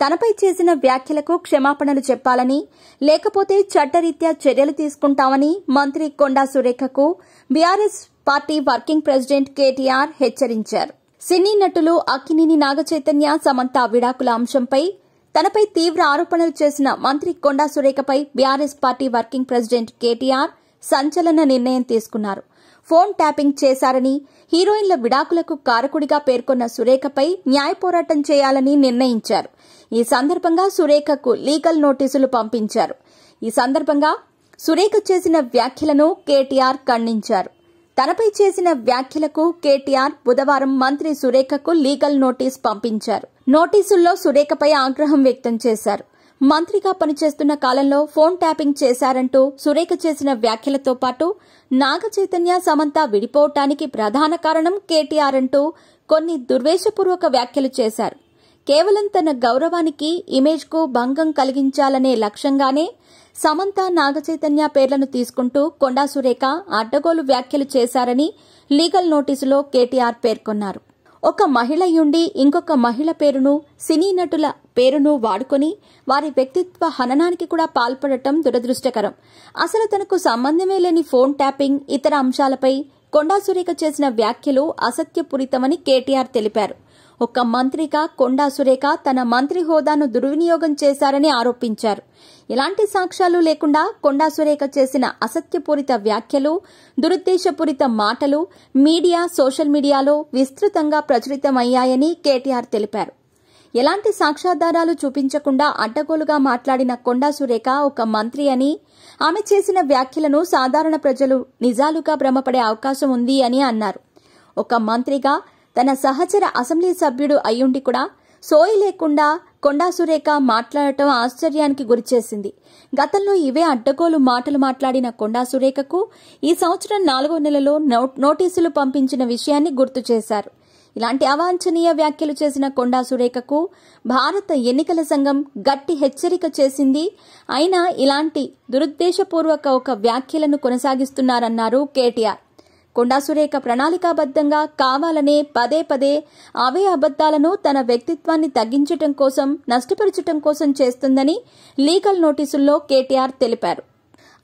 తనపై చేసిన వ్యాఖ్యలకు క్షమాపణలు చెప్పాలని, లేకపోతే చట్టరీత్యా చర్యలు తీసుకుంటామని మంత్రి కొండా సురేఖకు BRS party working president KTR హెచ్చరించారు. సినీ నటులు అక్కినేని నాగచైతన్య, సమంత విడాకుల అంశంపై తనపై తీవ్ర ఆరోపణలు చేసిన మంత్రి కొండా సురేఖపై BRS party working president KTR సంచలన నిర్ణయం తీసుకున్నారు. ఫోన్ ట్యాపింగ్ చేశారని, హీరోయిన్ల విడాకులకు కారకుడిగా పేర్కొన్న సురేఖపై న్యాయ పోరాటం చేయాలని నిర్ణయించారు. ఈ సందర్భంగా సురేఖకు లీగల్ నోటీసులు పంపించారు. ఈ సందర్భంగా సురేఖ చేసిన వ్యాఖ్యలను కేటీఆర్ ఖండించారు. తనపై చేసిన వ్యాఖ్యలకు కేటీఆర్ బుధవారం మంత్రి సురేఖకు లీగల్ నోటీస్ పంపించారు. నోటీసుల్లో సురేఖపై ఆగ్రహం వ్యక్తం చేశారు. మంత్రిగా పనిచేస్తున్న కాలంలో ఫోన్ ట్యాపింగ్ చేశారంటూ సురేఖ చేసిన వ్యాఖ్యలతో పాటు నాగచైతన్య, సమంత విడిపోవటానికి ప్రధాన కారణం కేటీఆర్ అంటూ కొన్ని దుర్వేషపూర్వక వ్యాఖ్యలు చేశారు. కేవలం తన గౌరవానికి, ఇమేజ్కు భంగం కలిగించాలనే లక్ష్యంగానే సమంత, నాగచైతన్య పేర్లను తీసుకుంటూ కొండా సురేఖ అడ్డగోలు వ్యాఖ్యలు చేశారని లీగల్ నోటీసులో కేటీఆర్ పేర్కొన్నారు. ఒక మహిళ యుండి ఇంకొక మహిళ పేరును, సినీ నటుల పేరును వాడుకొని వారి వ్యక్తిత్వ హననానికి కూడా పాల్పడటం దురదృష్టకరం. అసలు తనకు సంబంధమే లేని ఫోన్ ట్యాపింగ్, ఇతర అంశాలపై కొండా సురేఖ చేసిన వ్యాఖ్యలు అసత్యపూరితమని కేటీఆర్ తెలిపారు. ఒక మంత్రిగా కొండా సురేఖ తన మంత్రి హోదాను దుర్వినియోగం చేశారని ఆరోపించారు. ఎలాంటి సాక్ష్యాలు లేకుండా కొండా సురేఖ చేసిన అసత్యపూరిత వ్యాఖ్యలు, దురుద్దేశపూరిత మాటలు మీడియా, సోషల్ మీడియాలో విస్తృతంగా ప్రచురితమయ్యాయని కేటీఆర్ తెలిపారు. ఎలాంటి సాక్ష్యాధారాలు చూపించకుండా అడ్డగోలుగా మాట్లాడిన కొండా సురేఖ ఒక మంత్రి అని, ఆమె చేసిన వ్యాఖ్యలను సాధారణ ప్రజలు నిజాలుగా భ్రమపడే అవకాశం ఉంది అని అన్నారు. ఒక మంత్రిగా తన సహచర అసెంబ్లీ సభ్యుడు అయ్యుండి కూడా సోయి లేకుండా కొండా సురేఖ మాట్లాడటం ఆశ్చర్యానికి గురిచేసింది. గతంలో ఇవే అడ్డగోలు మాటలు మాట్లాడిన కొండా సురేఖకు ఈ సంవత్సరం 4వ నెలలో నోటీసులు పంపించిన విషయాన్ని గుర్తు చేశారు. ఇలాంటి అవాంఛనీయ వ్యాఖ్యలు చేసిన కొండా సురేఖకు భారత ఎన్నికల సంఘం గట్టి హెచ్చరిక చేసింది. అయినా ఇలాంటి దురుద్దేశపూర్వక ఒక వ్యాఖ్యలను కొనసాగిస్తున్నారన్నారు కేటీఆర్. కొండా సురేఖ ప్రణాళికాబద్దంగా కావాలనే పదే పదే అవే అబద్దాలను తన వ్యక్తిత్వాన్ని తగ్గించటం కోసం, నష్టపరచటం కోసం చేస్తుందని లీగల్ నోటీసుల్లో కేటీఆర్ తెలిపారు.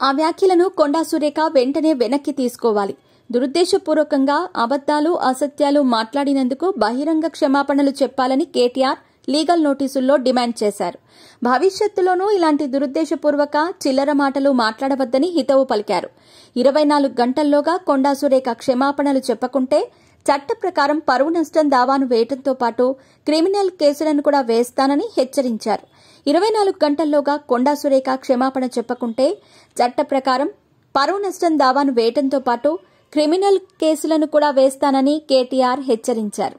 ఆ వ్యాఖ్యలను కొండా సురేఖ వెంటనే వెనక్కి తీసుకోవాలి. దురుద్దేశపూర్వకంగా అబద్దాలు, అసత్యాలు మాట్లాడినందుకు బహిరంగ క్షమాపణలు చెప్పాలని కేటీఆర్ లీగల్ నోటీసుల్లో డిమాండ్ చేశారు. భవిష్యత్తులోనూ ఇలాంటి దురుద్దేశపూర్వక, చిల్లర మాటలు మాట్లాడవద్దని హితవు పలికారు. 24 గంటల్లోగా కొండా సురేఖ క్షమాపణలు చెప్పకుంటే చట్ట ప్రకారం పరువు నష్టం దావాను వేయడంతో పాటు క్రిమినల్ కేసులను కూడా వేస్తానని హెచ్చరించారు. 24 గంటల్లోగా కొండా సురేఖ క్షమాపణ చెప్పకుంటే చట్ట ప్రకారం పరువు నష్టం దావాను వేయడంతో పాటు క్రిమినల్ కేసులను కూడా వేస్తానని కేటీఆర్ హెచ్చరించారు.